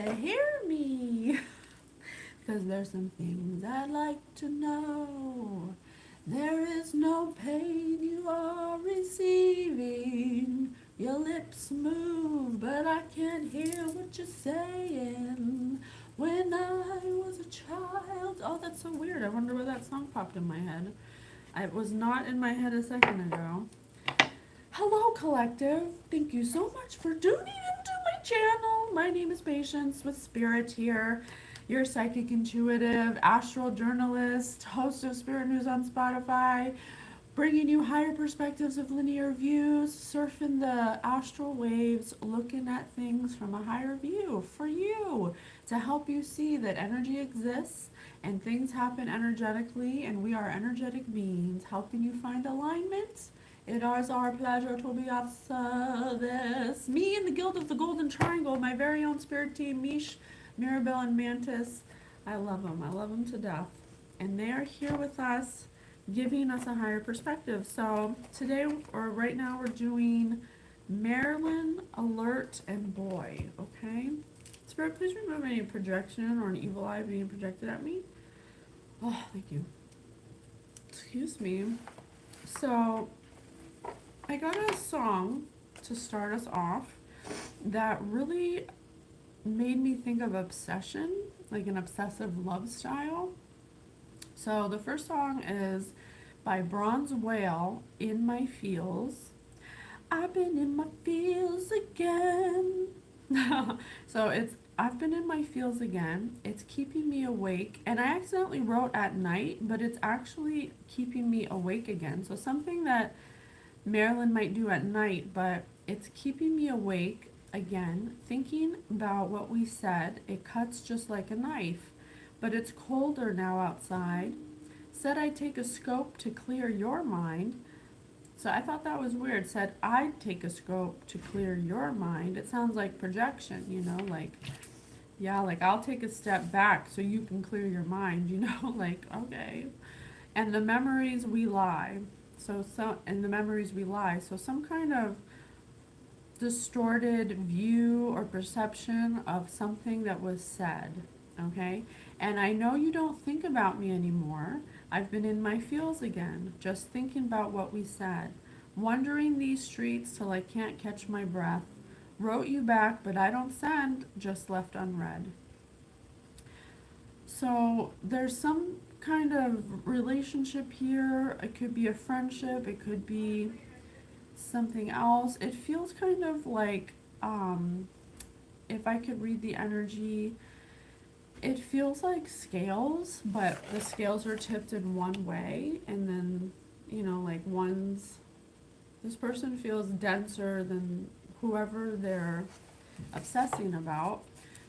hear me. Because there's some things I'd like to know. There is no pain you are receiving. Your lips move, but I can't hear what you're saying. When I was a child. Oh, that's so weird. I wonder where that song popped in my head. It was not in my head a second ago. Hello, collective. Thank you so much for tuning into my channel. My name is Patience with Spirit here, your psychic intuitive, astral journalist, host of Spirit News on Spotify, bringing you higher perspectives of linear views, surfing the astral waves, looking at things from a higher view for you to help you see that energy exists and things happen energetically, and we are energetic beings, helping you find alignment. It is our pleasure to be of service. Me and the Guild of the Golden Triangle, my very own spirit team, Mish, Mirabelle, and Mantis. I love them. I love them to death. And they are here with us, giving us a higher perspective. So today, or right now, we're doing Marilyn, Alert, and Boy. Okay? Spirit, please remove any projection or an evil eye being projected at me. Oh, thank you. Excuse me. So, I got a song to start us off that really made me think of obsession, like an obsessive love style. So the first song is by Bronze Whale, In My Feels. I've been in my feels again. So I've been in my feels again. It's keeping me awake. And I accidentally wrote at night, but it's actually keeping me awake again. So something that Marilyn might do at night, but it's keeping me awake again, thinking about what we said. It cuts just like a knife, but it's colder now outside. Said I'd take a scope to clear your mind. So I thought that was weird. Said I'd take a scope to clear your mind. It sounds like projection, like, yeah, like I'll take a step back so you can clear your mind, like, okay. And the memories we lie. And the memories we lie. So some kind of distorted view or perception of something that was said, okay? And I know you don't think about me anymore. I've been in my feels again, just thinking about what we said. Wandering these streets till I can't catch my breath. Wrote you back, but I don't send, just left unread. So there's some kind of relationship here. It could be a friendship. It could be something else. It feels kind of like, if I could read the energy, it feels like scales, but the scales are tipped in one way, and then, like this person feels denser than whoever they're obsessing about.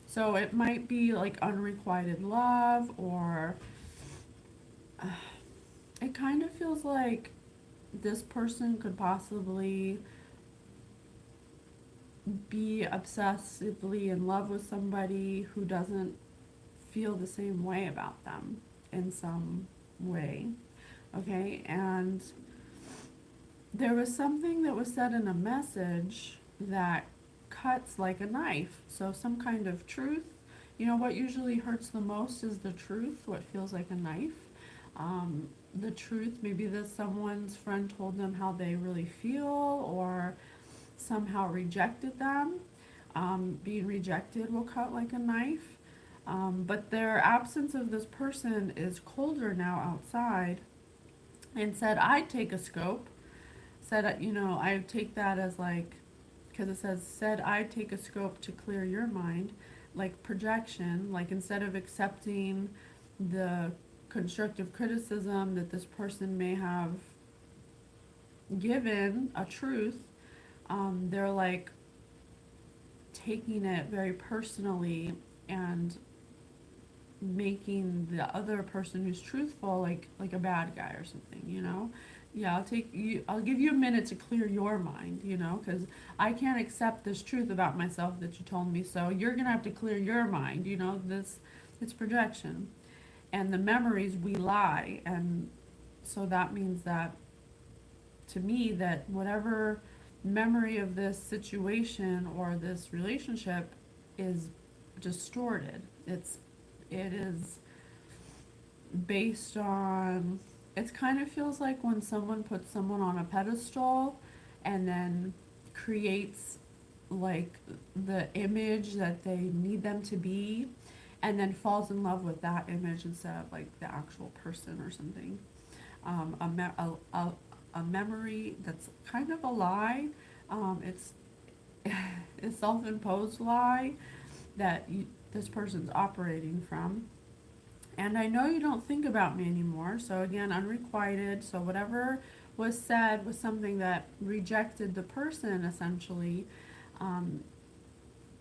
So it might be like unrequited love, or it kind of feels like this person could possibly be obsessively in love with somebody who doesn't feel the same way about them in some way. Okay, and there was something that was said in a message that cuts like a knife. So some kind of truth. What usually hurts the most is the truth, what feels like a knife. The truth, maybe that someone's friend told them how they really feel, or somehow rejected them. Being rejected will cut like a knife. But their absence of this person is colder now outside, and said, I'd take a scope. Said, I take that as like, because it said I'd take a scope to clear your mind, like projection, like instead of accepting the constructive criticism that this person may have given a truth, they're like taking it very personally and making the other person who's truthful like a bad guy or something, Yeah, I'll give you a minute to clear your mind, because I can't accept this truth about myself that you told me, so you're gonna have to clear your mind, it's projection. And the memories we lie, and so that means that, to me, that whatever memory of this situation or this relationship is distorted. It is based on, it kind of feels like when someone puts someone on a pedestal and then creates like the image that they need them to be, and then falls in love with that image instead of like the actual person or something. A, a memory that's kind of a lie. It's a self-imposed lie that this person's operating from. And I know you don't think about me anymore. So again, unrequited. So whatever was said was something that rejected the person essentially. Um,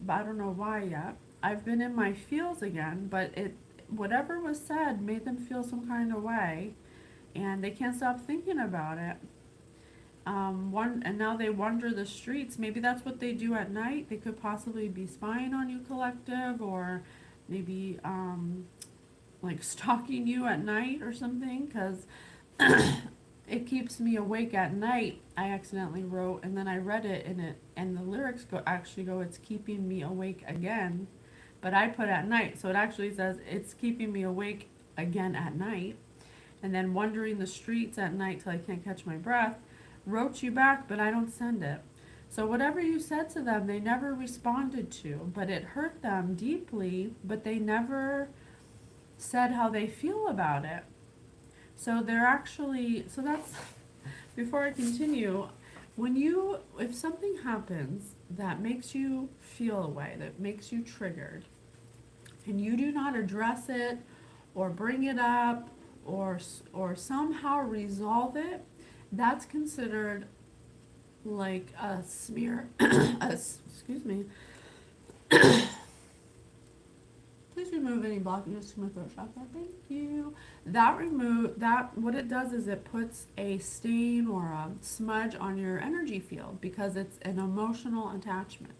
but I don't know why yet. I've been in my feels again, but it whatever was said made them feel some kind of way, and they can't stop thinking about it. And now they wander the streets. Maybe that's what they do at night. They could possibly be spying on you, collective, or maybe like stalking you at night or something. Because it keeps me awake at night. I accidentally wrote, and then I read it, and the lyrics go. It's keeping me awake again, but I put at night, so it actually says it's keeping me awake again at night. And then wandering the streets at night till I can't catch my breath. Wrote you back, but I don't send it. So whatever you said to them, they never responded to, but it hurt them deeply, but they never said how they feel about it. So they're actually, so that's, before I continue, if something happens that makes you feel a way, that makes you triggered, and you do not address it or bring it up or somehow resolve it, that's considered like a smear. Excuse me. Please remove any blockages to my throat chakra. Thank you. That what it does is it puts a stain or a smudge on your energy field because it's an emotional attachment.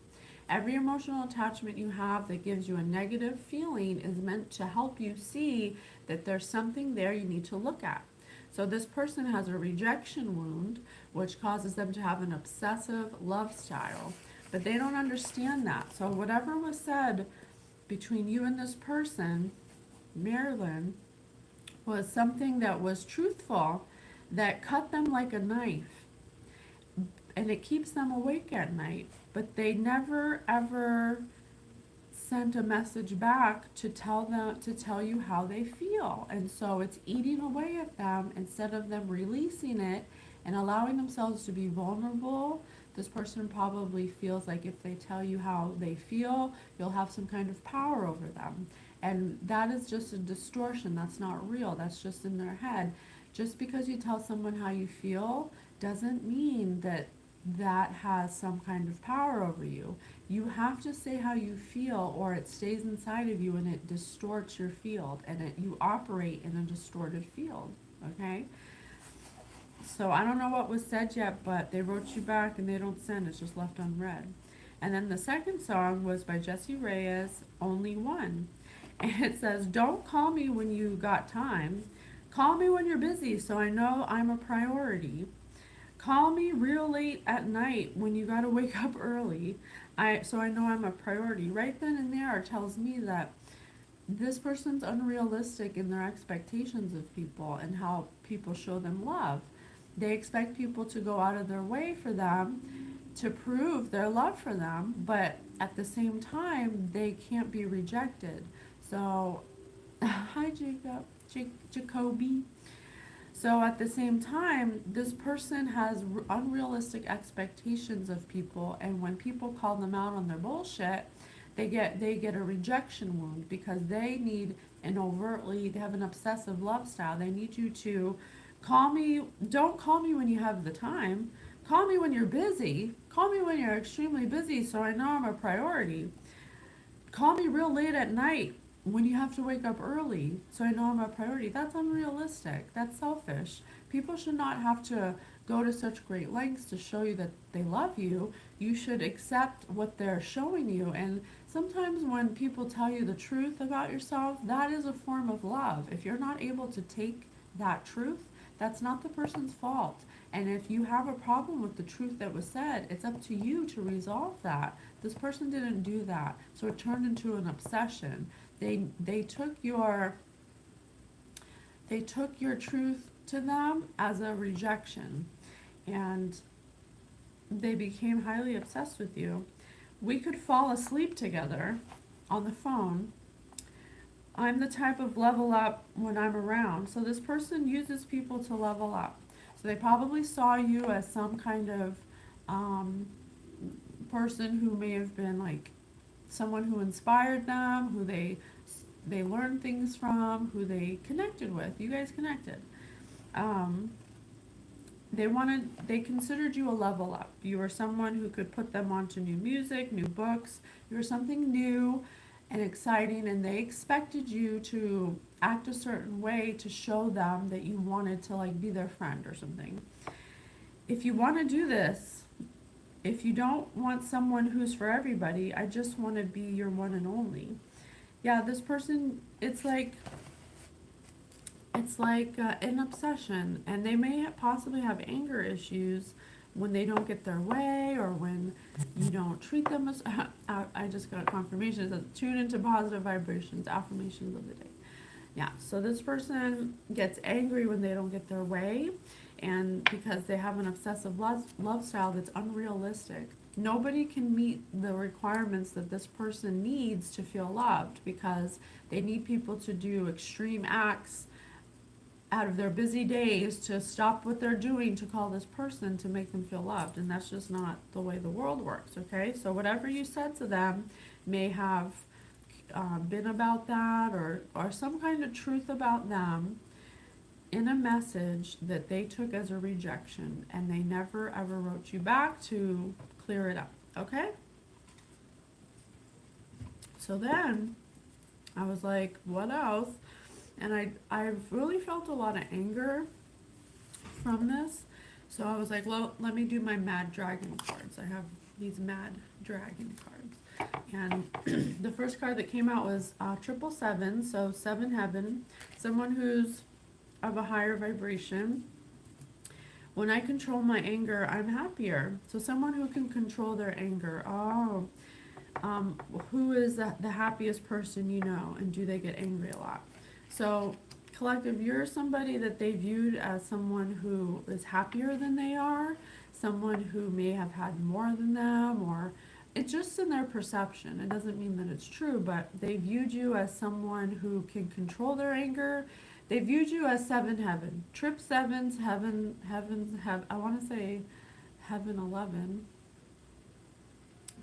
Every emotional attachment you have that gives you a negative feeling is meant to help you see that there's something there you need to look at. So this person has a rejection wound, which causes them to have an obsessive love style, but they don't understand that. So whatever was said between you and this person, Marilyn, was something that was truthful, that cut them like a knife, and it keeps them awake at night. But they never ever sent a message back to tell you how they feel, and so it's eating away at them instead of them releasing it and allowing themselves to be vulnerable. This person probably feels like if they tell you how they feel, you'll have some kind of power over them, and that is just a distortion. That's not real. That's just in their head. Just because you tell someone how you feel doesn't mean that that has some kind of power over you. You have to say how you feel, or it stays inside of you and it distorts your field, and you operate in a distorted field. Okay? So I don't know what was said yet, but they wrote you back and they don't send. It's just left unread. And then the second song was by Jesse Reyes, Only One. And it says, don't call me when you got time. Call me when you're busy so I know I'm a priority. Call me real late at night when you gotta wake up early. So I know I'm a priority. Right then and there it tells me that this person's unrealistic in their expectations of people and how people show them love. They expect people to go out of their way for them, to prove their love for them, but at the same time, they can't be rejected. So, hi Jacoby. So at the same time, this person has unrealistic expectations of people, and when people call them out on their bullshit, they get a rejection wound because they have an obsessive love style. They need you to call me. Don't call me when you have the time. Call me when you're busy. Call me when you're extremely busy so I know I'm a priority. Call me real late at night when you have to wake up early so I know I'm a priority. That's unrealistic. That's selfish. People should not have to go to such great lengths to show you that they love you. You should accept what they're showing you. And sometimes when people tell you the truth about yourself, that is a form of love. If you're not able to take that truth, That's not the person's fault. And if you have a problem with the truth that was said, it's up to you to resolve that. This person didn't do that, so it turned into an obsession. They took your truth to them as a rejection, and they became highly obsessed with you. We could fall asleep together on the phone. I'm the type of level up when I'm around. So this person uses people to level up. So they probably saw you as some kind of um, person who may have been like someone who inspired them, who they learned things from, who they connected with. You guys connected. Um, they considered you a level up. You were someone who could put them onto new music, new books. You were something new and exciting, and they expected you to act a certain way to show them that you wanted to like be their friend or something. If you want to do this, if you don't want someone who's for everybody, I just want to be your one and only. Yeah, this person, it's like an obsession, and they may possibly have anger issues when they don't get their way, or when you don't treat them as I just got confirmation. It says tune into positive vibrations, affirmations of the day. Yeah, so this person gets angry when they don't get their way, and because they have an obsessive love style that's unrealistic. Nobody can meet the requirements that this person needs to feel loved, because they need people to do extreme acts out of their busy days to stop what they're doing to call this person to make them feel loved. And that's just not the way the world works, okay? So whatever you said to them may have been about that, or some kind of truth about them in a message that they took as a rejection, and they never ever wrote you back to clear it up, okay? So then I was like, what else? And I've really felt a lot of anger from this. So I was like, well, let me do my Mad Dragon cards. I have these Mad Dragon cards. And the first card that came out was 777, so 7 heaven, someone who's of a higher vibration. When I control my anger, I'm happier. So someone who can control their anger. Oh, who is the happiest person you know, and do they get angry a lot? So, collective, you're somebody that they viewed as someone who is happier than they are, someone who may have had more than them, or it's just in their perception. It doesn't mean that it's true, but they viewed you as someone who can control their anger. They viewed you as 7 heaven. Trip 7's heaven, I want to say heaven 11.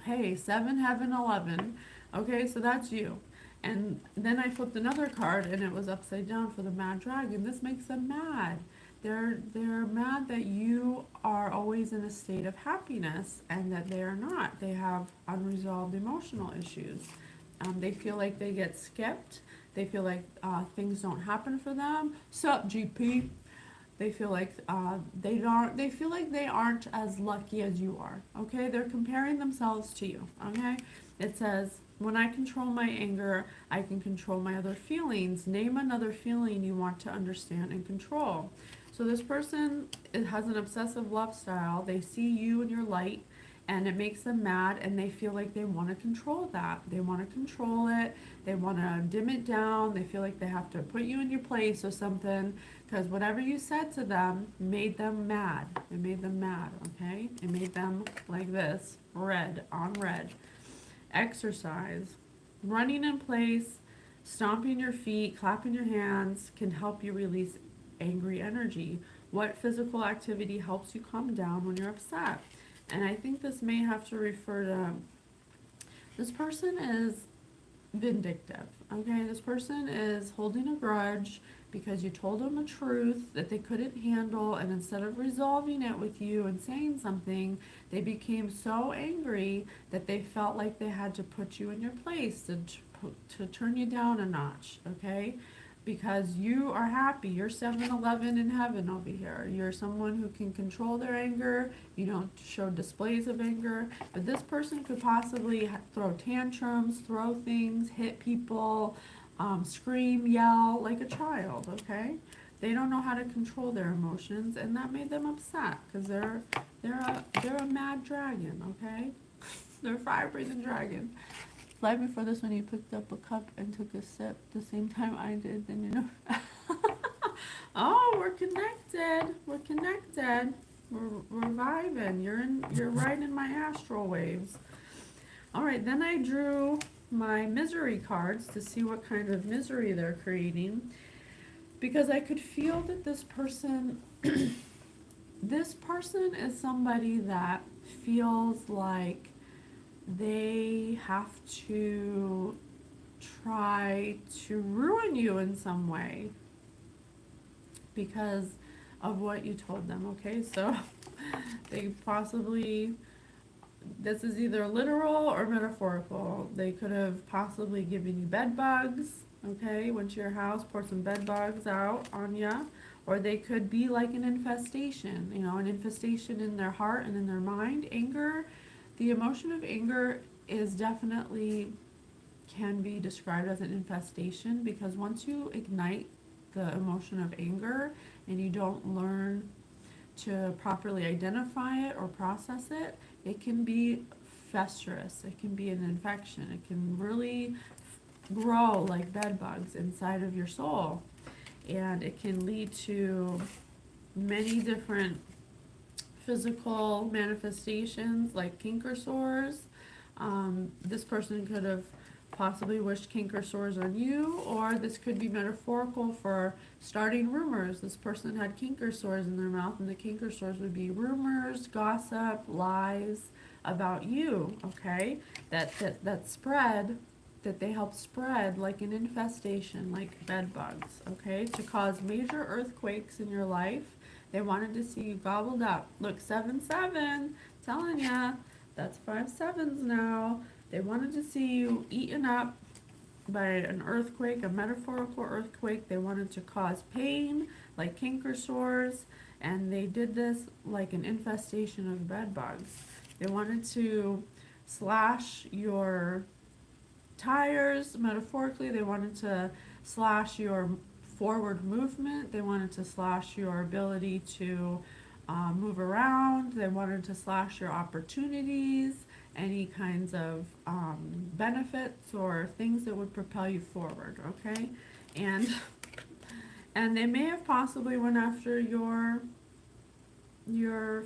Hey, 7 heaven 11. Okay, so that's you. And then I flipped another card, and it was upside down for the Mad Dragon. This makes them mad. They're mad that you are always in a state of happiness, and that they are not. They have unresolved emotional issues. They feel like they get skipped. They feel like things don't happen for them. Sup, GP? They feel like they feel like they aren't as lucky as you are. Okay, they're comparing themselves to you. Okay, it says, when I control my anger, I can control my other feelings. Name another feeling you want to understand and control. So this person has an obsessive love style. They see you in your light, and it makes them mad, and they feel like they want to control that. They want to control it. They want to dim it down. They feel like they have to put you in your place or something, because whatever you said to them made them mad. It made them mad, okay? It made them like this, red on red. Exercise. Running in place, stomping your feet, clapping your hands can help you release angry energy. What physical activity helps you calm down when you're upset? And I think this may have to refer to, this person is vindictive, okay? This person is holding a grudge because you told them a truth that they couldn't handle, and instead of resolving it with you and saying something, they became so angry that they felt like they had to put you in your place to turn you down a notch, okay? Because you are happy. You're 7-Eleven in heaven over here. You're someone who can control their anger. You don't show displays of anger. But this person could possibly throw tantrums, throw things, hit people, scream, yell like a child, okay? They don't know how to control their emotions, and that made them upset because they're a mad dragon, okay? They're a fire-breathing dragon. Right before this one, he picked up a cup and took a sip the same time I did. Then you know. Oh, we're connected. We're connected. We're vibing. You're right in my astral waves. All right. Then I drew my misery cards to see what kind of misery they're creating, because I could feel that this person is somebody that feels like they have to try to ruin you in some way because of what you told them. Okay, so they possibly, this is either literal or metaphorical. They could have possibly given you bed bugs, okay, went to your house, poured some bed bugs out on ya, or they could be like an infestation, an infestation in their heart and in their mind. Anger, the emotion of anger is definitely can be described as an infestation, because once you ignite the emotion of anger and you don't learn to properly identify it or process it, it can be festering. It can be an infection. It can really grow like bed bugs inside of your soul. And it can lead to many different physical manifestations like kink or sores. This person could have possibly wished kink or sores on you, or this could be metaphorical for starting rumors. This person had kink or sores in their mouth, and the kink or sores would be rumors, gossip, lies about you, okay? That spread, that they help spread like an infestation, like bed bugs, okay? To cause major earthquakes in your life. They wanted to see you gobbled up. Look, 7-7, telling ya, that's 5 sevens now. They wanted to see you eaten up by an earthquake, a metaphorical earthquake. They wanted to cause pain, like kink or sores, and they did this like an infestation of bed bugs. They wanted to slash your tires, metaphorically. They wanted to slash your forward movement. They wanted to slash your ability to move around. They wanted to slash your opportunities, any kinds of benefits or things that would propel you forward, okay? And and they may have possibly went after your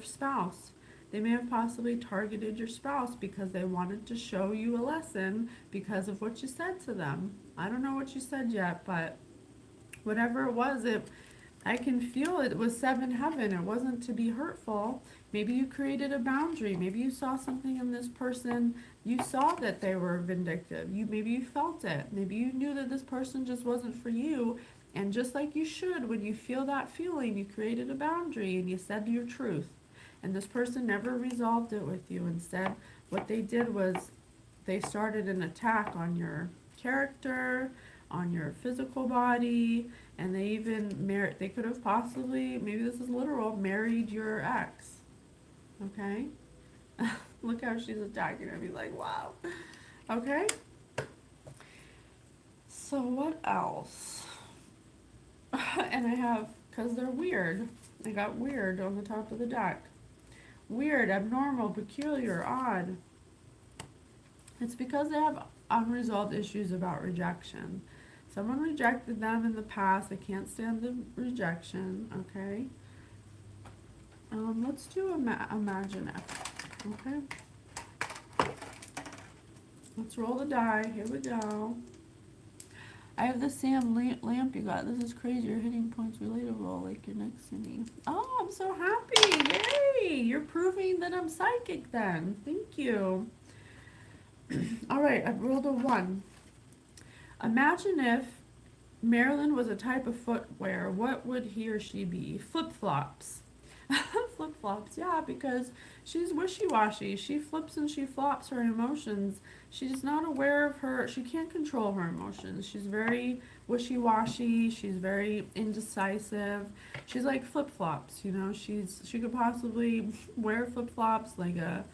spouse. They may have possibly targeted your spouse because they wanted to show you a lesson because of what you said to them. I don't know what you said yet, but whatever it was, I can feel it was 7 heaven. It wasn't to be hurtful. Maybe you created a boundary. Maybe you saw something in this person. You saw that they were vindictive. Maybe you felt it. Maybe you knew that this person just wasn't for you. And just like you should, when you feel that feeling, you created a boundary and you said your truth. And this person never resolved it with you. Instead, what they did was they started an attack on your character, on your physical body, and they even they could have possibly, maybe this is literal, married your ex. Okay? Look how she's attacking her. Be like, wow. Okay? So what else? And I have, because they're weird. I got weird on the top of the deck. Weird, abnormal, peculiar, odd. It's because they have unresolved issues about rejection. Someone rejected them in the past. They can't stand the rejection, okay? Let's do imagine it, okay? Let's roll the die. Here we go. I have the Sam lamp you got. This is crazy. Your hitting point's relatable, like you're next to me. Oh, I'm so happy. Yay! You're proving that I'm psychic then. Thank you. All right, I've rolled a 1. Imagine if Marilyn was a type of footwear. What would he or she be? Flip-flops. Flip-flops, yeah, because she's wishy-washy. She flips and she flops her emotions. She's not aware of she can't control her emotions. She's very wishy-washy. She's very indecisive. She's like flip-flops, she could possibly wear flip-flops like a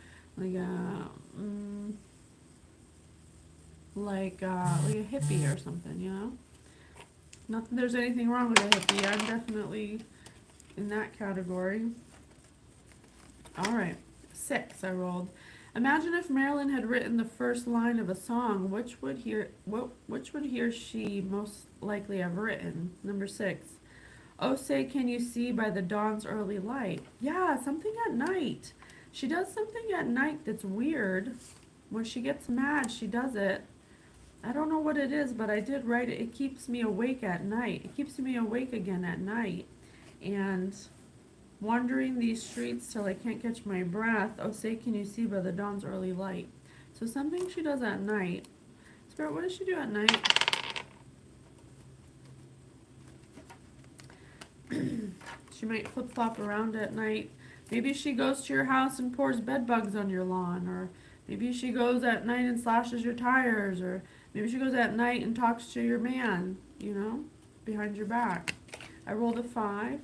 hippie or something, Not that there's anything wrong with a hippie. I'm definitely in that category. All right, 6 I rolled. Imagine if Marilyn had written the first line of a song. Which would he or she most likely have written? Number 6. Oh, say, can you see by the dawn's early light? Yeah, something at night. She does something at night that's weird. When she gets mad, she does it. I don't know what it is, but I did write it. It keeps me awake at night. It keeps me awake again at night. And wandering these streets till I can't catch my breath. Oh, say, can you see by the dawn's early light? So something she does at night. Spirit, what does she do at night? She might flip-flop around at night. Maybe she goes to your house and pours bed bugs on your lawn, or maybe she goes at night and slashes your tires, or maybe she goes at night and talks to your man, you know, behind your back. I rolled a 5.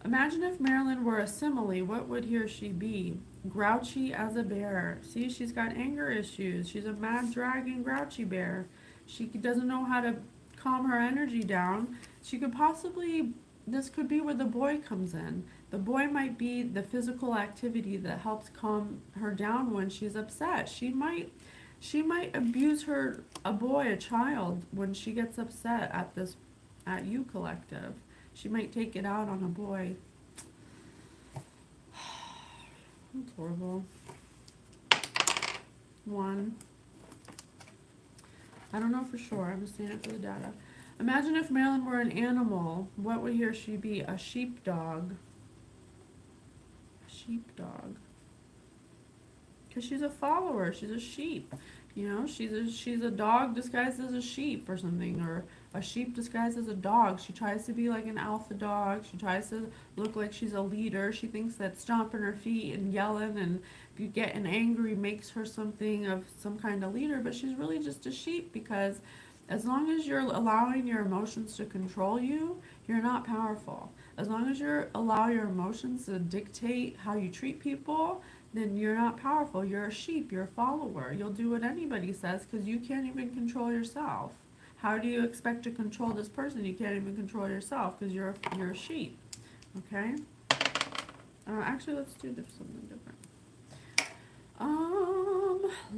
Imagine if Marilyn were a simile, what would he or she be? Grouchy as a bear. See, she's got anger issues. She's a mad dragon grouchy bear. She doesn't know how to calm her energy down. She could possibly, this could be where the boy comes in. The boy might be the physical activity that helps calm her down when she's upset. She might abuse a child, when she gets upset at you collective. She might take it out on a boy. That's horrible. 1. I don't know for sure. I'm just saying it for the data. Imagine if Marilyn were an animal. What would he or she be? A sheepdog. A sheepdog. Because she's a follower. She's a sheep. You know, she's a dog disguised as a sheep or something, or a sheep disguised as a dog. She tries to be like an alpha dog. She tries to look like she's a leader. She thinks that stomping her feet and yelling and getting angry makes her something of some kind of leader, but she's really just a sheep, because as long as you're allowing your emotions to control you, you're not powerful. As long as you allow your emotions to dictate how you treat people, then you're not powerful. You're a sheep. You're a follower. You'll do what anybody says because you can't even control yourself. How do you expect to control this person? You can't even control yourself because you're a sheep. Okay? Actually, let's do something different.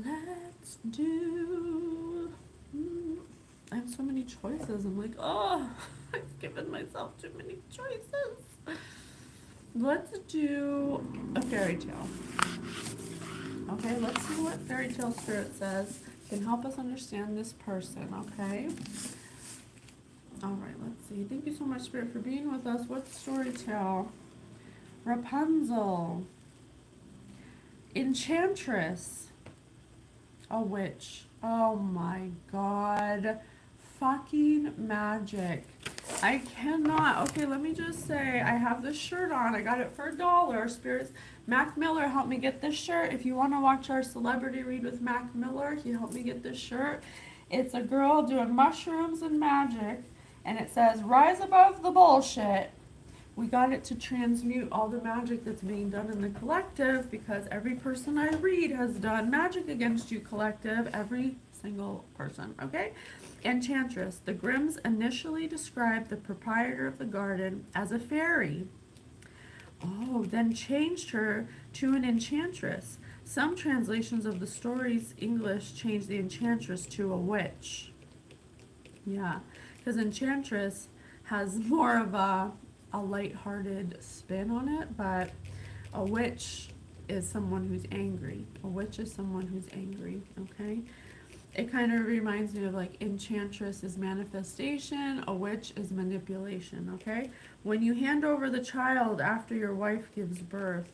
Let's do... I have so many choices. I'm like, oh, I've given myself too many choices. Let's do a fairy tale. Okay, let's see what fairy tale spirit says can help us understand this person, okay? All right, let's see. Thank you so much, Spirit, for being with us. What story tale? Rapunzel. Enchantress. A witch. Oh my god. Fucking magic. I cannot. Okay, let me just say, I have this shirt on. I got it for $1. Spirits. Mac Miller helped me get this shirt. If you want to watch our celebrity read with Mac Miller, he helped me get this shirt. It's a girl doing mushrooms and magic, and it says, rise above the bullshit. We got it to transmute all the magic that's being done in the collective, because every person I read has done magic against you, collective. Every single person, okay? Enchantress. The Grimms initially described the proprietor of the garden as a fairy. Oh, then changed her to an enchantress. Some translations of the story's English changed the enchantress to a witch. Yeah, because enchantress has more of a lighthearted spin on it, but a witch is someone who's angry. A witch is someone who's angry, okay? It kind of reminds me of like enchantress is manifestation, a witch is manipulation, okay? When you hand over the child after your wife gives birth,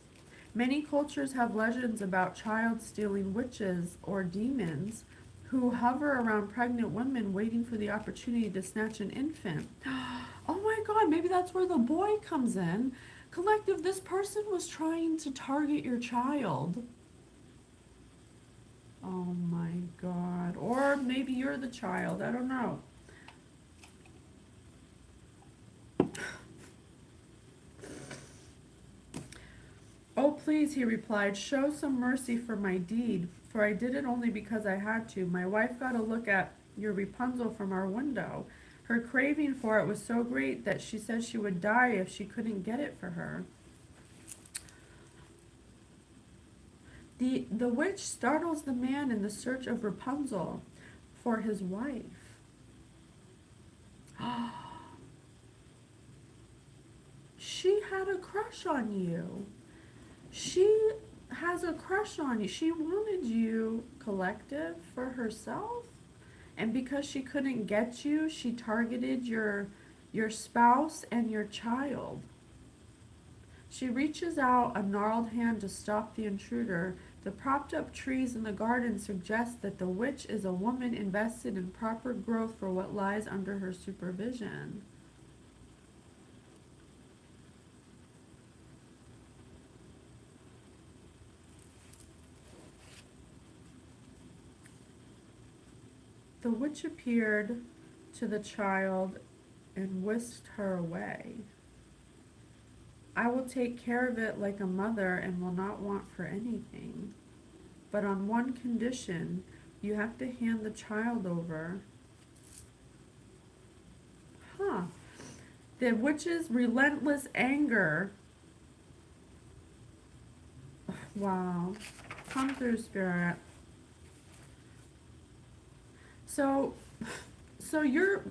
many cultures have legends about child-stealing witches or demons who hover around pregnant women waiting for the opportunity to snatch an infant. Oh my god, maybe that's where the boy comes in. Collective, this person was trying to target your child. Oh my god. Or maybe you're the child. I don't know. Oh, please, he replied, show some mercy for my deed, for I did it only because I had to. My wife got a look at your Rapunzel from our window. Her craving for it was so great that she said she would die if she couldn't get it for her. The witch startles the man in the search of Rapunzel for his wife. She had a crush on you. She has a crush on you. She wanted you collective for herself. And because she couldn't get you, she targeted your spouse and your child. She reaches out a gnarled hand to stop the intruder. The propped up trees in the garden suggest that the witch is a woman invested in proper growth for what lies under her supervision. The witch appeared to the child and whisked her away. I will take care of it like a mother and will not want for anything. But on one condition, you have to hand the child over. Huh. The witch's relentless anger. Wow. Come through, Spirit. So you're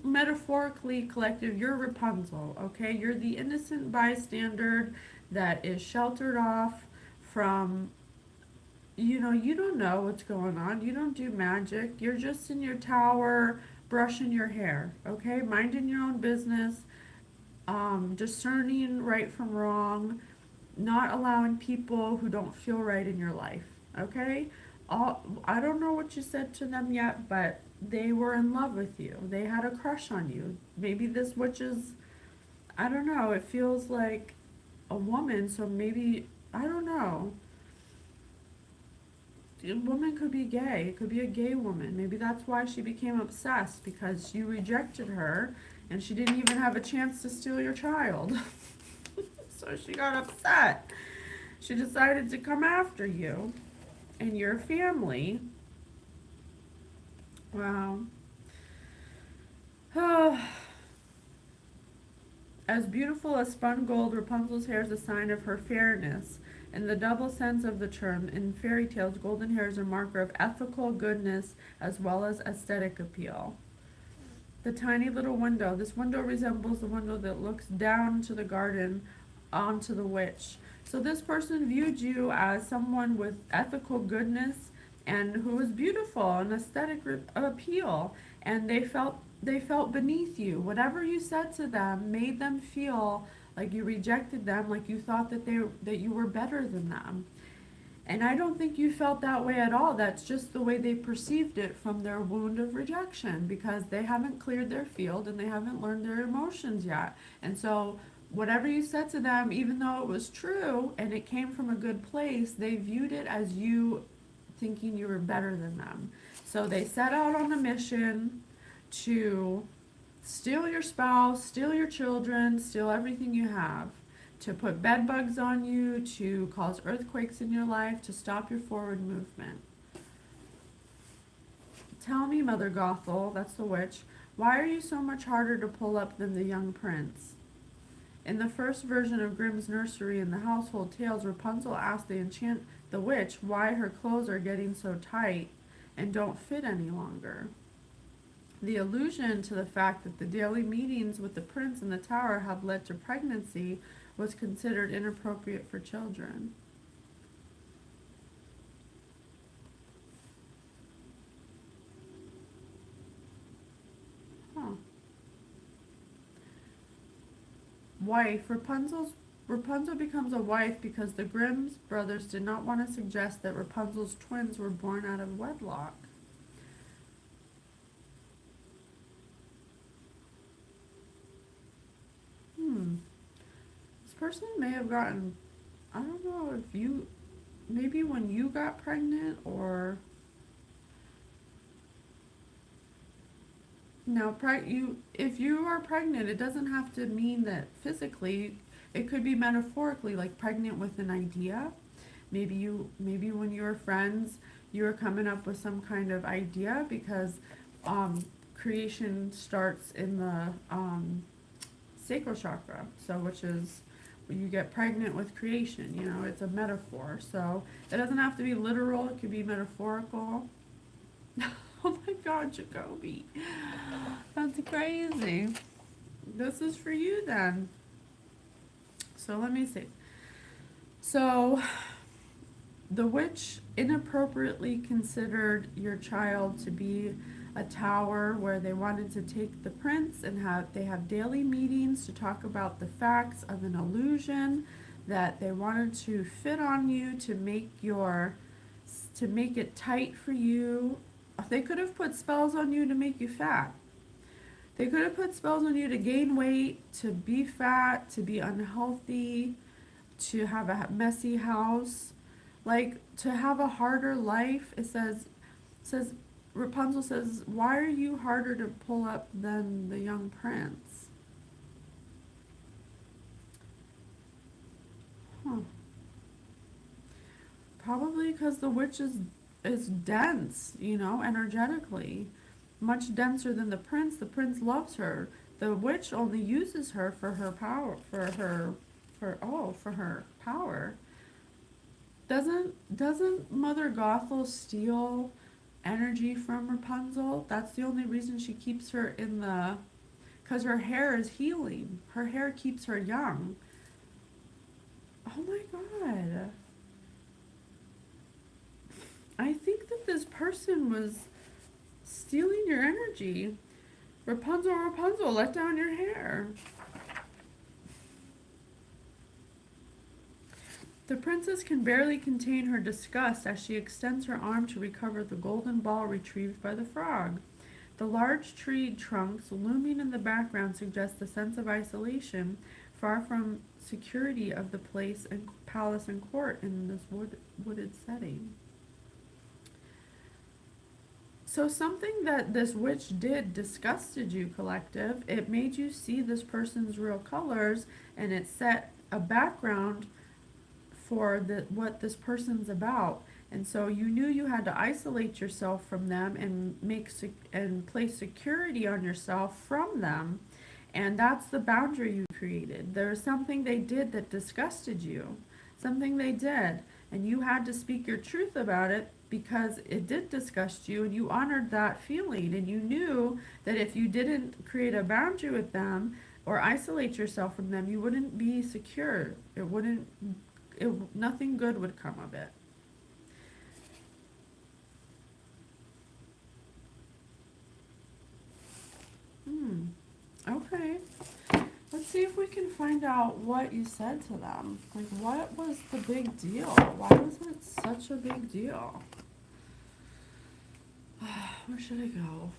metaphorically collective. You're Rapunzel, okay? You're the innocent bystander that is sheltered off from, you don't know what's going on. You don't do magic. You're just in your tower brushing your hair, okay? Minding your own business, discerning right from wrong, not allowing people who don't feel right in your life, okay? I don't know what you said to them yet, but they were in love with you. They had a crush on you. Maybe this witch is, I don't know, it feels like a woman, so maybe, I don't know. A woman could be gay. It could be a gay woman. Maybe that's why she became obsessed, because you rejected her and she didn't even have a chance to steal your child. So she got upset. She decided to come after you and your family. Wow. As beautiful as spun gold, Rapunzel's hair is a sign of her fairness. In the double sense of the term, in fairy tales, golden hair is a marker of ethical goodness as well as aesthetic appeal. The tiny little window. This window resembles the window that looks down to the garden onto the witch. So this person viewed you as someone with ethical goodness and who was beautiful and aesthetic appeal, and they felt beneath you. Whatever you said to them made them feel like you rejected them, like you thought that you were better than them. And I don't think you felt that way at all. That's just the way they perceived it from their wound of rejection, because they haven't cleared their field and they haven't learned their emotions yet. And so whatever you said to them, even though it was true and it came from a good place, they viewed it as you thinking you were better than them. So they set out on a mission to steal your spouse, steal your children, steal everything you have, to put bed bugs on you, to cause earthquakes in your life, to stop your forward movement. Tell me, Mother Gothel, that's the witch, why are you so much harder to pull up than the young prince? In the first version of Grimm's Nursery in the Household Tales, Rapunzel asked the witch why her clothes are getting so tight and don't fit any longer. The allusion to the fact that the daily meetings with the prince in the tower have led to pregnancy was considered inappropriate for children. Huh. Wife. Rapunzel becomes a wife because the Grimm's brothers did not want to suggest that Rapunzel's twins were born out of wedlock. This person may have gotten, I don't know if you, maybe when you got pregnant, or now if you are pregnant, it doesn't have to mean that physically. It could be metaphorically, like pregnant with an idea. Maybe when you were friends, you were coming up with some kind of idea, because creation starts in the sacral chakra, so which is when you get pregnant with creation. You know, it's a metaphor, so it doesn't have to be literal. It could be metaphorical. Oh my God, Jacoby, that's crazy. This is for you then. So let me see. So the witch inappropriately considered your child to be a tower where they wanted to take the prince and have daily meetings to talk about the facts of an illusion that they wanted to fit on you to make it tight for you. They could have put spells on you to make you fat. They could have put spells on you to gain weight, to be fat, to be unhealthy, to have a messy house, like to have a harder life. It says Rapunzel says, "Why are you harder to pull up than the young prince?" Huh. Probably because the witch is dense, you know, energetically. Much denser than the prince. The prince loves her. The witch only uses her for her power, for her power. Doesn't Mother Gothel steal energy from Rapunzel? That's the only reason she keeps her in the, because her hair is healing. Her hair keeps her young. Oh my God. I think that this person was stealing your energy. Rapunzel, Rapunzel, let down your hair. The princess can barely contain her disgust as she extends her arm to recover the golden ball retrieved by the frog. The large tree trunks looming in the background suggest a sense of isolation, far from security of the place and palace and court in this wooded setting. So something that this witch did disgusted you, collective. It made you see this person's real colors, and it set a background for what this person's about. And so you knew you had to isolate yourself from them and and place security on yourself from them. And that's the boundary you created. There's something they did that disgusted you. Something they did. And you had to speak your truth about it because it did disgust you, and you honored that feeling. And you knew that if you didn't create a boundary with them or isolate yourself from them, you wouldn't be secure. Nothing good would come of it. Okay. Let's see if we can find out what you said to them. Like, what was the big deal? Why was it such a big deal? Where should I go?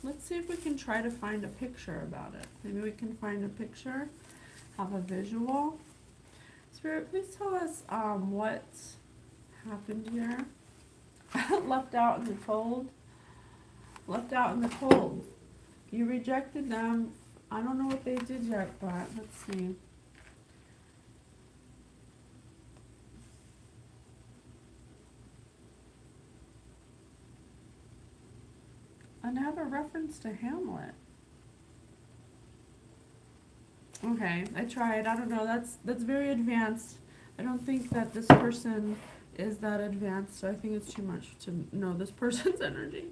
Let's see if we can try to find a picture about it. Maybe we can find a picture, have a visual. Spirit, please tell us what happened here. Left out in the cold. Left out in the cold. You rejected them. I don't know what they did yet, but let's see. And I have a reference to Hamlet. Okay, I tried. I don't know. That's very advanced. I don't think that this person is that advanced, so I think it's too much to know this person's energy.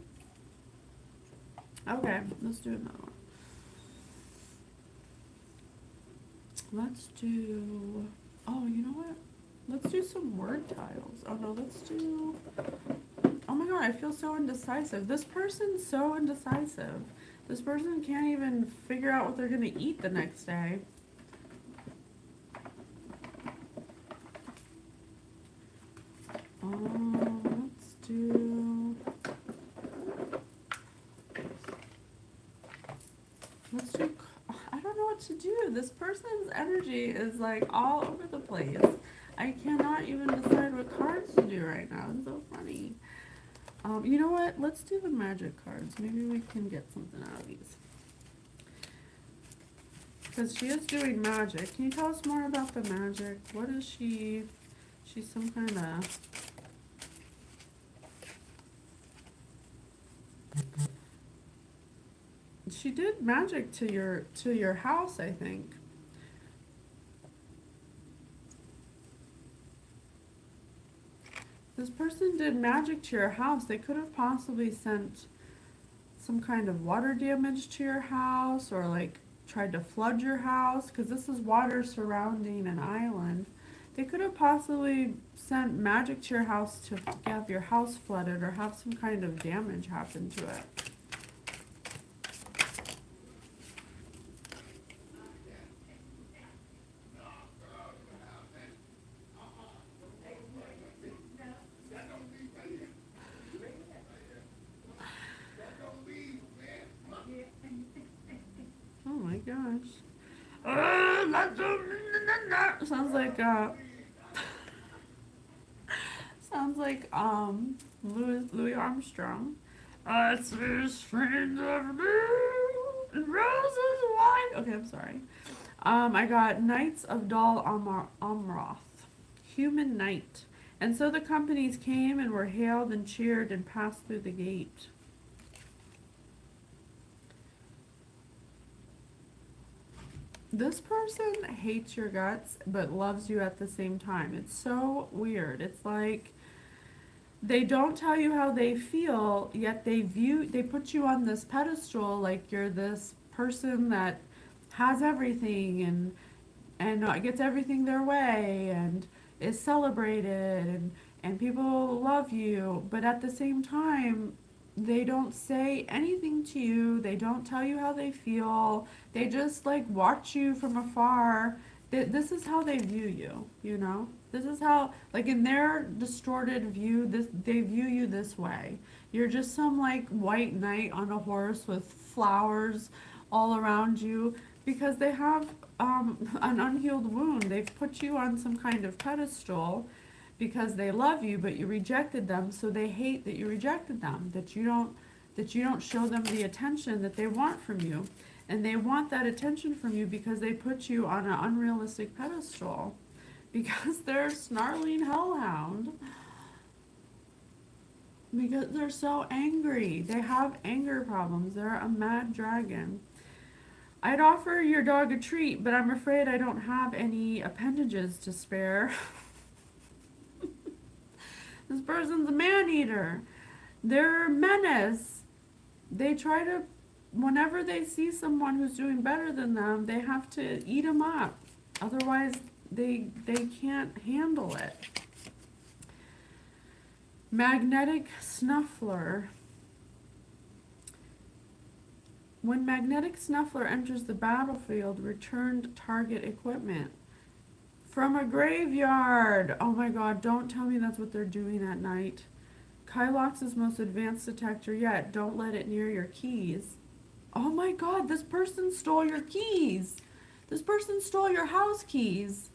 Okay, let's do another one. Let's do, oh, you know what? Let's do some word tiles. Oh no, let's do, oh my God, I feel so indecisive. This person's so indecisive. This person can't even figure out what they're gonna eat the next day. Let's do, I don't know what to do. This person's energy is like all over the place. I cannot even decide what cards to do right now. It's so funny. You know what? Let's do the magic cards. Maybe we can get something out of these. Because she is doing magic. Can you tell us more about the magic? What is she She's some kind of... She did magic to your house, I think. This person did magic to your house. They could have possibly sent some kind of water damage to your house, or like tried to flood your house, because this is water surrounding an island. They could have possibly sent magic to your house to have your house flooded or have some kind of damage happen to it. Oh my gosh. Sounds like sounds like Louis Armstrong. It's this friend of me, roses white. Okay, I'm sorry. I got Knights of Dal Amroth, Human Knight. And so the companies came and were hailed and cheered and passed through the gate. This person hates your guts but loves you at the same time. It's so weird. It's like they don't tell you how they feel, yet they put you on this pedestal like you're this person that has everything and gets everything their way and is celebrated and people love you, but at the same time they don't say anything to you. They don't tell you how they feel. They just like watch you from afar. This is how they view you, you know? This is how, like in their distorted view, they view you this way. You're just some like white knight on a horse with flowers all around you because they have an unhealed wound. They've put you on some kind of pedestal because they love you, but you rejected them, so they hate that you rejected them, that you don't show them the attention that they want from you. And they want that attention from you because they put you on an unrealistic pedestal. Because they're a snarling hellhound. Because they're so angry. They have anger problems. They're a mad dragon. I'd offer your dog a treat, but I'm afraid I don't have any appendages to spare. This person's a man-eater. They're a menace. They try to, whenever they see someone who's doing better than them, they have to eat them up. Otherwise, they can't handle it. Magnetic Snuffler. When Magnetic Snuffler enters the battlefield, return target equipment. From a graveyard! Oh my god, don't tell me that's what they're doing at night. Kylox's most advanced detector yet. Don't let it near your keys. Oh my god, this person stole your keys! This person stole your house keys.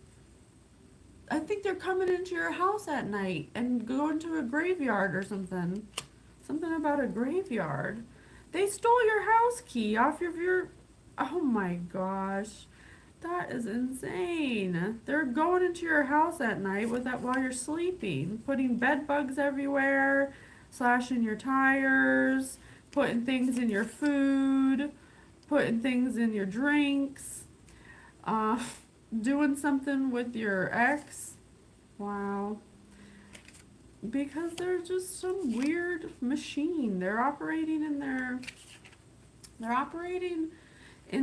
I think they're coming into your house at night and going to a graveyard or something. Something about a graveyard. They stole your house key off of your... Oh my gosh. That is insane. They're going into your house at night with that while you're sleeping, putting bed bugs everywhere, slashing your tires, putting things in your food, putting things in your drinks, doing something with your ex. Wow. Because they're just some weird machine. They're operating in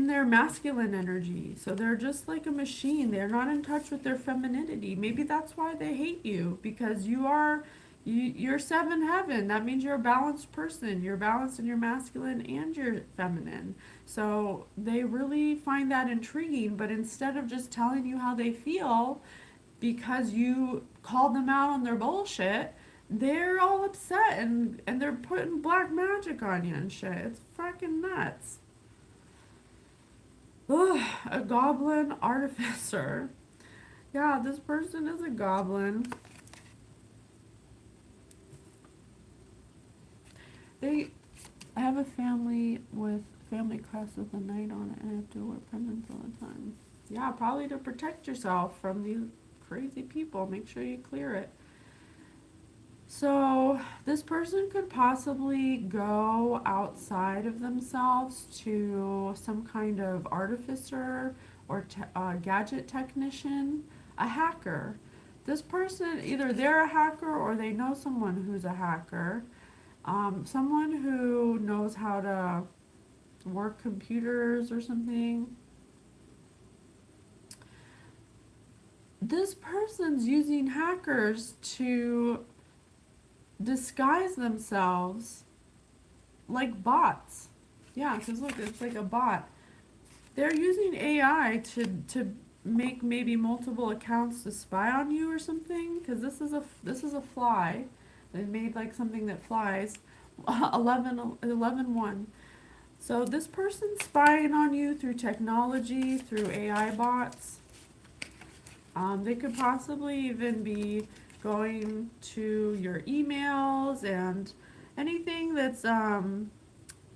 their masculine energy. So they're just like a machine. They're not in touch with their femininity. Maybe that's why they hate you, because you're seven heaven. That means you're a balanced person. You're balanced in your masculine and your feminine. So they really find that intriguing, but instead of just telling you how they feel because you called them out on their bullshit, they're all upset and they're putting black magic on you and shit. It's fucking nuts. Ugh, a goblin artificer. Yeah, this person is a goblin. I have a family crest with a knight on it, and I have to wear pendants all the time. Yeah, probably to protect yourself from these crazy people. Make sure you clear it. So this person could possibly go outside of themselves to some kind of artificer or gadget technician, a hacker. This person, either they're a hacker or they know someone who's a hacker, someone who knows how to work computers or something. This person's using hackers to disguise themselves like bots. Yeah, because look, it's like a bot. They're using AI to make maybe multiple accounts to spy on you or something. Because this is a fly. They made like something that flies. 11 1. So this person's spying on you through technology, through AI bots. They could possibly even be going to your emails and anything that's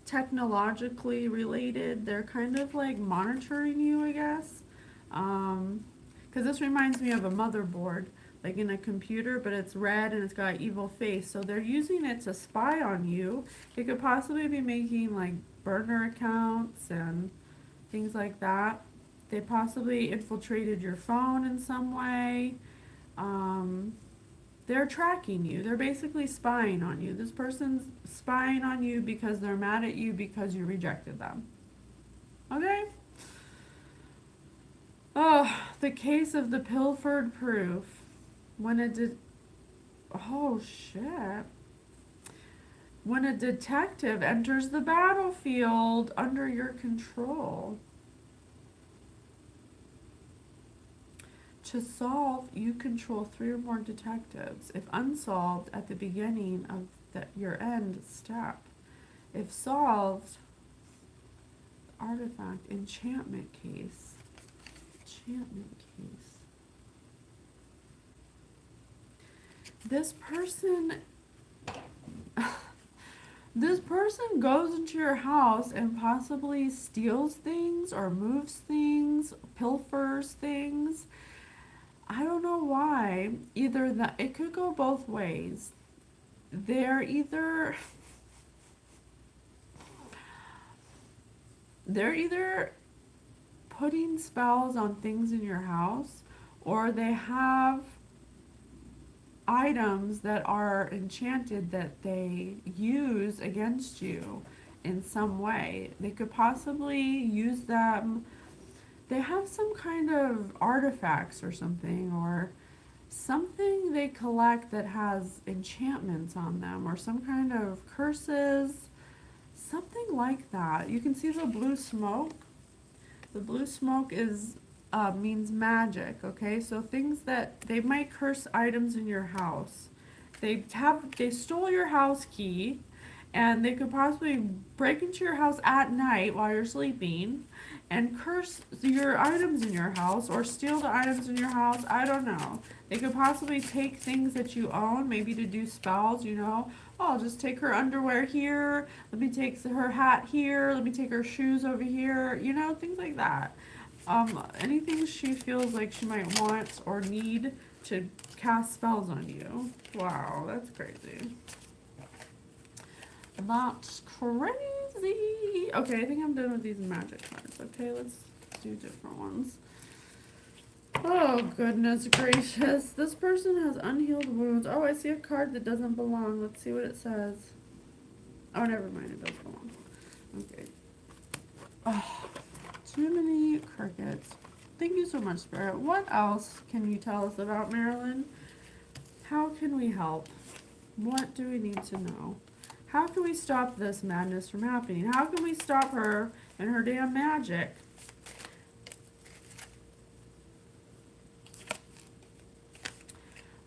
technologically related. They're kind of like monitoring you, I guess. Because this reminds me of a motherboard, like in a computer, but it's red and it's got an evil face. So they're using it to spy on you. They could possibly be making like burner accounts and things like that. They possibly infiltrated your phone in some way. They're tracking you. They're basically spying on you. This person's spying on you because they're mad at you because you rejected them. Okay? Oh, the case of the pilfered proof. When it did. Oh, shit. When a detective enters the battlefield under your control. To solve, you control 3 or more detectives. If unsolved, at the beginning of your end step. If solved, artifact, enchantment case. Enchantment case. This person goes into your house and possibly steals things or moves things, pilfers things. I don't know why. It could go both ways. They're either putting spells on things in your house, or they have items that are enchanted that they use against you in some way. They could possibly use them. They have some kind of artifacts or something they collect that has enchantments on them, or some kind of curses, something like that. You can see the blue smoke. The blue smoke means magic, okay? So things that they might curse items in your house. They stole your house key, and they could possibly break into your house at night while you're sleeping and curse your items in your house or steal the items in your house. I don't know. They could possibly take things that you own, maybe to do spells, Oh, I'll just take her underwear here. Let me take her hat here. Let me take her shoes over here. Things like that. Anything she feels like she might want or need to cast spells on you. Wow, that's crazy. That's crazy. Okay, I think I'm done with these magic cards. Okay, let's do different ones. Oh, goodness gracious. This person has unhealed wounds. Oh, I see a card that doesn't belong. Let's see what it says. Oh, never mind. It does belong. Okay. Oh, too many crickets. Thank you so much, Spirit. What else can you tell us about Marilyn? How can we help? What do we need to know? How can we stop this madness from happening? How can we stop her and her damn magic?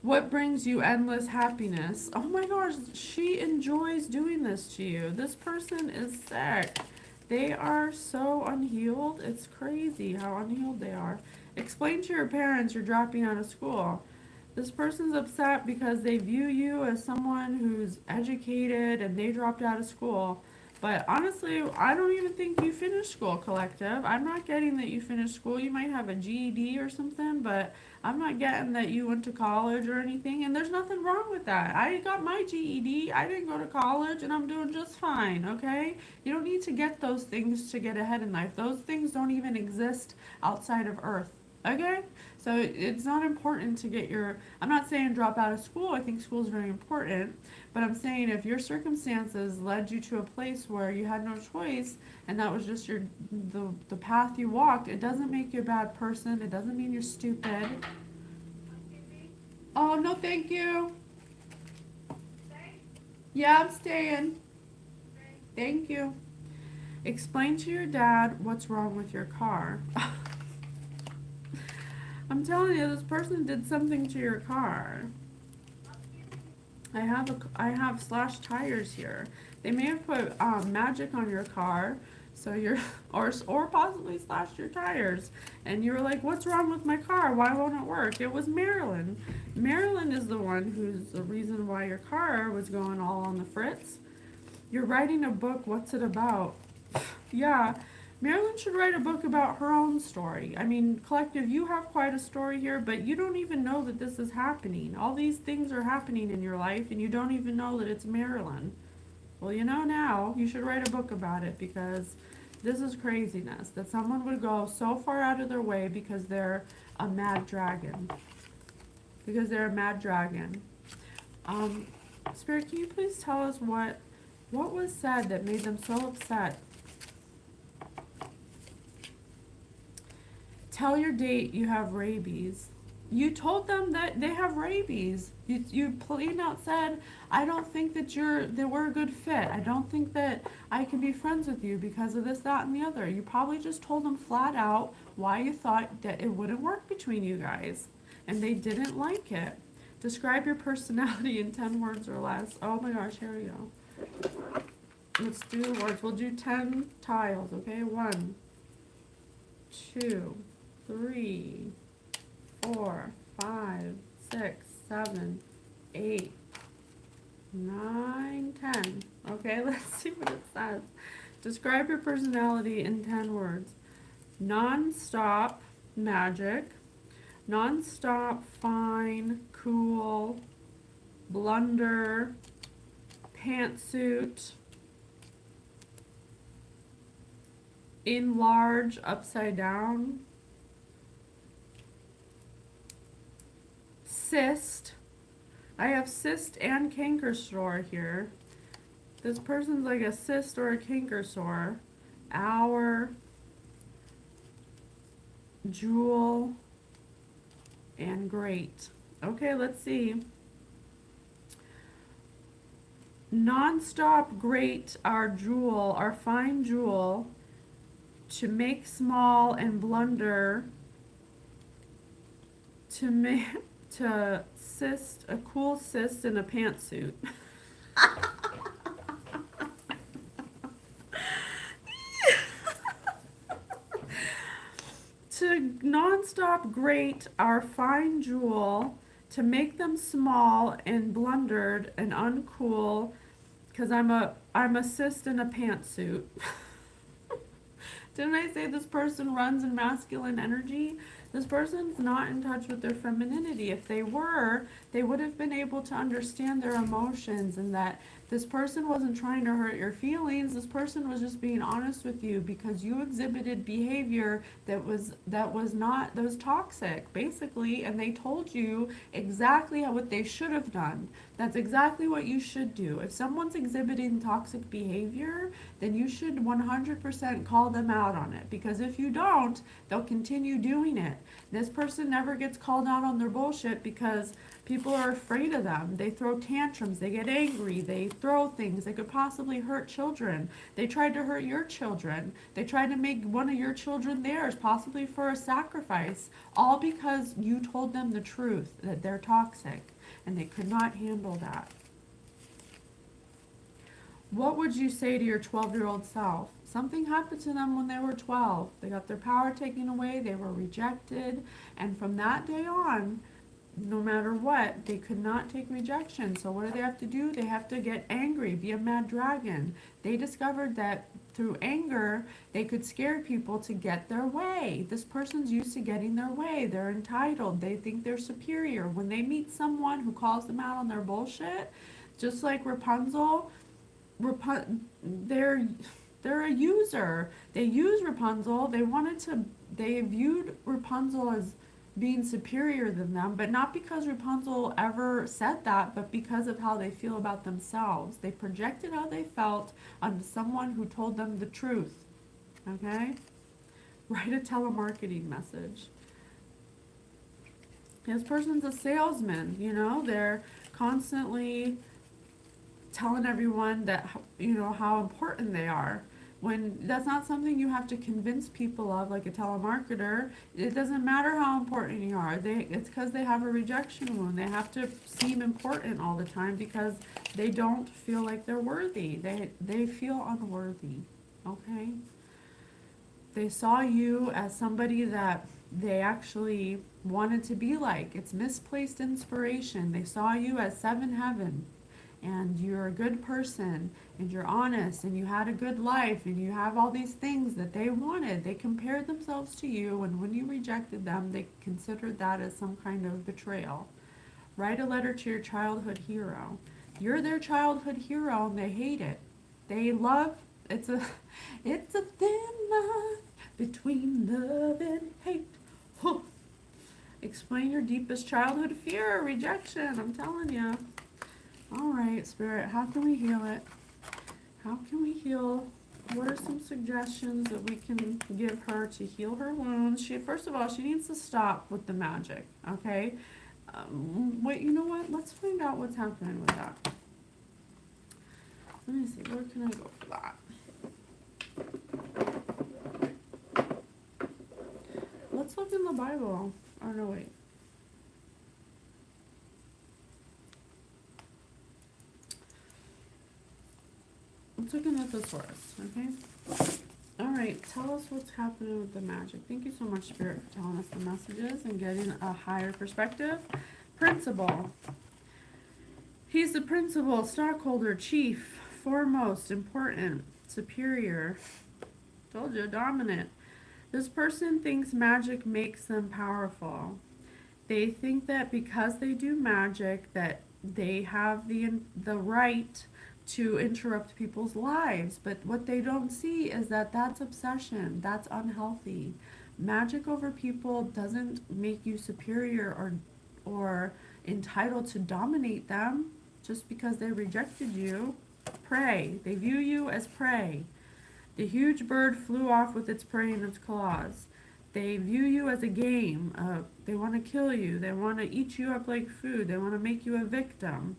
What brings you endless happiness? Oh my gosh, she enjoys doing this to you. This person is sick. They are so unhealed. It's crazy how unhealed they are. Explain to your parents you're dropping out of school. This person's upset because they view you as someone who's educated and they dropped out of school. But honestly, I don't even think you finished school, Collective. I'm not getting that you finished school. You might have a GED or something, but I'm not getting that you went to college or anything. And there's nothing wrong with that. I got my GED. I didn't go to college, and I'm doing just fine, okay? You don't need to get those things to get ahead in life. Those things don't even exist outside of Earth, okay? So it's not important to get your. I'm not saying drop out of school. I think school is very important. But I'm saying if your circumstances led you to a place where you had no choice and that was just the path you walked, it doesn't make you a bad person. It doesn't mean you're stupid. Oh, no, thank you. Yeah, I'm staying. Thank you. Explain to your dad what's wrong with your car. I'm telling you, this person did something to your car. I have slashed tires here. They may have put magic on your car, so you're or possibly slashed your tires. And you were like, "What's wrong with my car? Why won't it work?" It was Marilyn. Marilyn is the one who's the reason why your car was going all on the fritz. You're writing a book. What's it about? Yeah, Marilyn should write a book about her own story. I mean, Collective, you have quite a story here, but you don't even know that this is happening. All these things are happening in your life, and you don't even know that it's Marilyn. Well, you know now. You should write a book about it because this is craziness. That someone would go so far out of their way because they're a mad dragon. Because they're a mad dragon. Spirit, can you please tell us what was said that made them so upset? Tell your date you have rabies. You told them that they have rabies. You plain out said, I don't think that we're a good fit. I don't think that I can be friends with you because of this, that, and the other. You probably just told them flat out why you thought that it wouldn't work between you guys. And they didn't like it. Describe your personality in 10 words or less. Oh my gosh, here we go. Let's do the words. We'll do 10 tiles, okay? 1, 2, 3, 4, 5, 6, 7, 8, 9, 10. Okay, let's see what it says. Describe your personality in 10 words. Non-stop magic. Non-stop fine, cool, blunder, pantsuit, enlarge, upside down, cyst. I have cyst and canker sore here. This person's like a cyst or a canker sore. Hour, jewel, and great. Okay, let's see. Non-stop great, our jewel, our fine jewel, to make small and blunder, to cyst, a cool cyst in a pantsuit. To non-stop grate our fine jewel, to make them small and blundered and uncool, because I'm a cyst in a pantsuit. Didn't I say this person runs in masculine energy? This person's not in touch with their femininity. If they were, they would have been able to understand their emotions and that this person wasn't trying to hurt your feelings. This person was just being honest with you because you exhibited behavior that was toxic, basically, and they told you exactly what they should have done. That's exactly what you should do. If someone's exhibiting toxic behavior, then you should 100% call them out on it, because if you don't, they'll continue doing it. This person never gets called out on their bullshit because people are afraid of them. They throw tantrums, they get angry, they throw things that could possibly hurt children. They tried to hurt your children. They tried to make one of your children theirs, possibly for a sacrifice, all because you told them the truth, that they're toxic, and they could not handle that. What would you say to your 12-year-old self? Something happened to them when they were 12. They got their power taken away, they were rejected, and from that day on, no matter what, they could not take rejection. So what do they have to do? They have to get angry, be a mad dragon. They discovered that through anger, they could scare people to get their way. This person's used to getting their way. They're entitled. They think they're superior. When they meet someone who calls them out on their bullshit, just like Rapunzel, they're a user. They use Rapunzel. They viewed Rapunzel as being superior than them, but not because Rapunzel ever said that, but because of how they feel about themselves. They projected how they felt onto someone who told them the truth. Okay? Write a telemarketing message. This person's a salesman, they're constantly telling everyone that, how important they are. When that's not something you have to convince people of, like a telemarketer. It doesn't matter how important you are. It's because they have a rejection wound. They have to seem important all the time because they don't feel like they're worthy. They feel unworthy. Okay? They saw you as somebody that they actually wanted to be like. It's misplaced inspiration. They saw you as seven heaven, and you're a good person, and you're honest, and you had a good life, and you have all these things that they wanted. They compared themselves to you, and when you rejected them, they considered that as some kind of betrayal. Write a letter to your childhood hero. You're their childhood hero, and they hate it. They love, it's a thin line between love and hate. Huh. Explain your deepest childhood fear or rejection. I'm telling you. All right, Spirit, how can we heal it? How can we heal? What are some suggestions that we can give her to heal her wounds? First of all, she needs to stop with the magic, okay? Wait, you know what? Let's find out what's happening with that. Let me see, where can I go for that? Let's look in the Bible. Oh, no, wait. Let's look in at the source, okay? All right, tell us what's happening with the magic. Thank you so much, Spirit, for telling us the messages and getting a higher perspective. Principal. He's the principal, stockholder, chief, foremost, important, superior. Told you, dominant. This person thinks magic makes them powerful. They think that because they do magic that they have the right to interrupt people's lives. But what they don't see is that that's obsession. That's unhealthy. Magic over people doesn't make you superior or entitled to dominate them just because they rejected you. Prey. They view you as prey. The huge bird flew off with its prey in its claws. They view you as a game. They want to kill you. They want to eat you up like food. They want to make you a victim.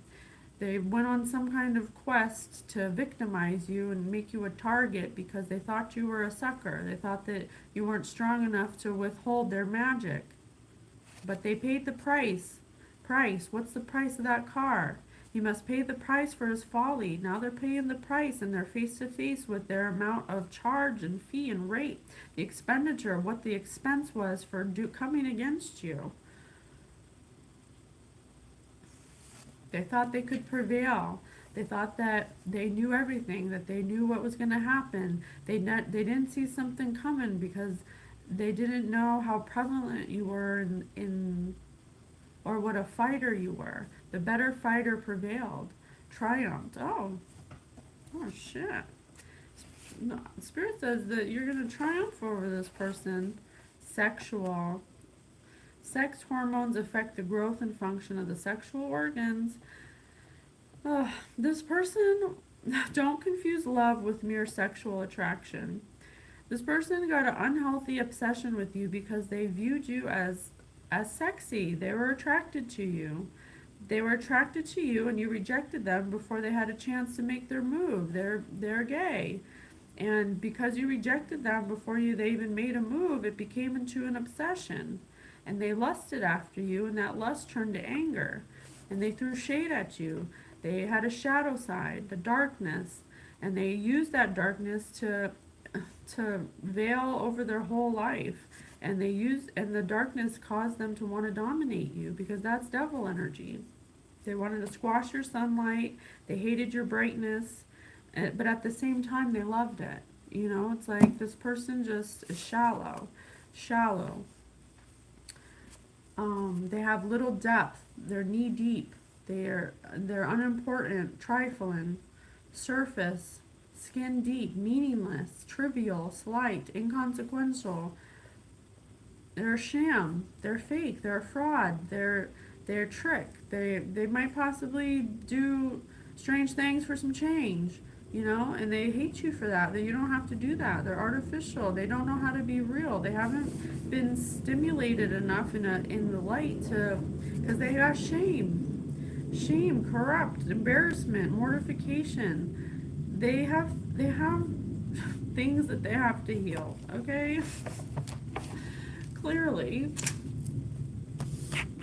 They went on some kind of quest to victimize you and make you a target because they thought you were a sucker. They thought that you weren't strong enough to withhold their magic. But they paid the price. What's the price of that car? He must pay the price for his folly. Now they're paying the price, and they're face to face with their amount of charge and fee and rate, the expenditure, what the expense was for coming against you. They thought they could prevail. They thought that they knew everything, that they knew what was going to happen. They didn't see something coming because they didn't know how prevalent you were or what a fighter you were. The better fighter prevailed, triumphed. Oh shit. No, Spirit says that you're going to triumph over this person. Sexual. Sex hormones affect the growth and function of the sexual organs. This person, don't confuse love with mere sexual attraction. This person got an unhealthy obsession with you because they viewed you as sexy. They were attracted to you. They were attracted to you and you rejected them before they had a chance to make their move. They're gay. And because you rejected them before they even made a move, it became into an obsession. And they lusted after you, and that lust turned to anger. And they threw shade at you. They had a shadow side, the darkness. And they used that darkness to veil over their whole life. and the darkness caused them to want to dominate you, because that's devil energy. They wanted to squash your sunlight. They hated your brightness, but at the same time, they loved it. It's like this person just is shallow, shallow. They have little depth. They're knee deep. They're unimportant, trifling, surface, skin deep, meaningless, trivial, slight, inconsequential. They're a sham. They're fake. They're a fraud. They're a trick. They might possibly do strange things for some change, and they hate you for that. That you don't have to do that. They're artificial. They don't know how to be real. They haven't been stimulated enough in the light to, because they have shame, corrupt, embarrassment, mortification. They have things that they have to heal. Okay, clearly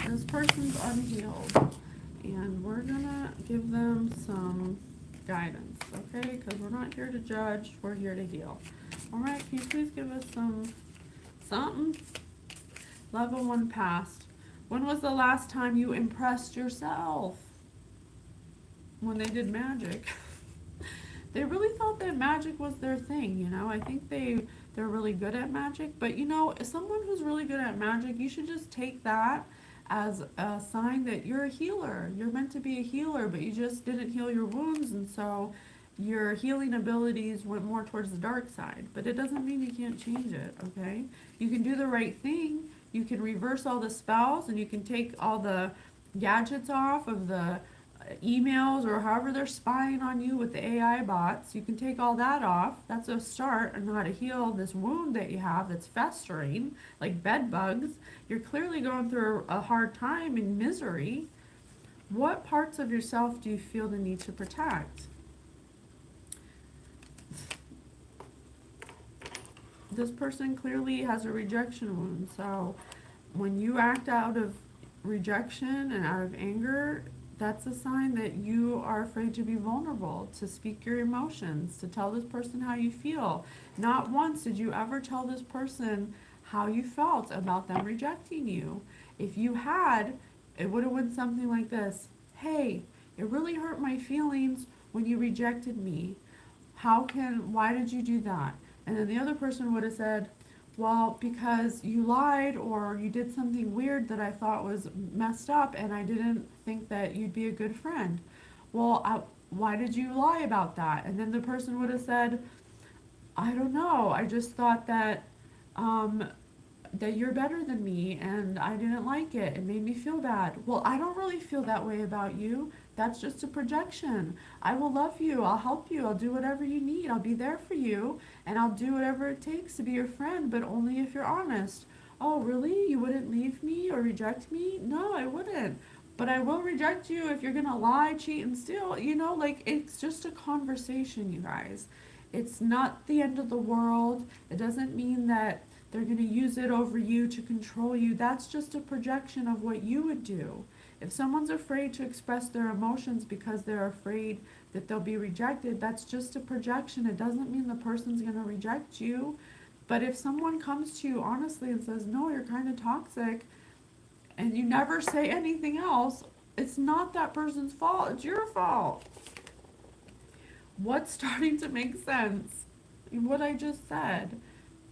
this person's unhealed, and we're gonna give them some guidance, okay? Because we're not here to judge, we're here to heal. All right, can you please give us something? Level 1 past. When was the last time you impressed yourself? When they did magic. They really thought that magic was their thing, I think they're really good at magic, but as someone who's really good at magic, you should just take that as a sign that you're a healer. You're meant to be a healer, but you just didn't heal your wounds, and so your healing abilities went more towards the dark side. But it doesn't mean you can't change it, okay? You can do the right thing. You can reverse all the spells, and you can take all the gadgets off of the emails, or however they're spying on you with the AI bots. You can take all that off. That's a start on how to heal this wound that you have that's festering like bed bugs. You're clearly going through a hard time and misery. What parts of yourself do you feel the need to protect? This person clearly has a rejection wound, so when you act out of rejection and out of anger, that's a sign that you are afraid to be vulnerable, to speak your emotions, to tell this person how you feel. Not once did you ever tell this person how you felt about them rejecting you. If you had, it would have been something like this. Hey, it really hurt my feelings when you rejected me. Why did you do that? And then the other person would have said, well, because you lied or you did something weird that I thought was messed up, and I didn't think that you'd be a good friend. Well, why did you lie about that? And then the person would have said, I don't know. I just thought that that you're better than me, and I didn't like it. It made me feel bad. Well, I don't really feel that way about you. That's just a projection. I will love you. I'll help you. I'll do whatever you need. I'll be there for you, and I'll do whatever it takes to be your friend, but only if you're honest. Oh, really? You wouldn't leave me or reject me? No, I wouldn't. But I will reject you if you're going to lie, cheat, and steal. It's just a conversation, you guys. It's not the end of the world. It doesn't mean that they're going to use it over you to control you. That's just a projection of what you would do. If someone's afraid to express their emotions because they're afraid that they'll be rejected, that's just a projection. It doesn't mean the person's going to reject you. But if someone comes to you honestly and says, no, you're kind of toxic, and you never say anything else, it's not that person's fault. It's your fault. What's starting to make sense? What I just said.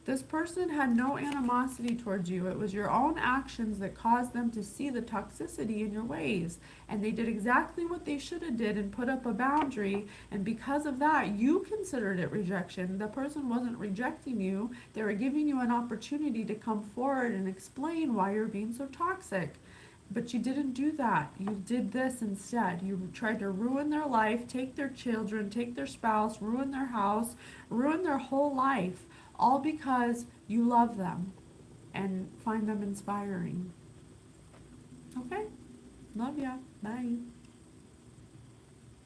This person had no animosity towards you. It was your own actions that caused them to see the toxicity in your ways. And they did exactly what they should have did and put up a boundary. And because of that, you considered it rejection. The person wasn't rejecting you. They were giving you an opportunity to come forward and explain why you're being so toxic. But you didn't do that. You did this instead. You tried to ruin their life, take their children, take their spouse, ruin their house, ruin their whole life. All because you love them and find them inspiring. Okay? Love ya. Bye.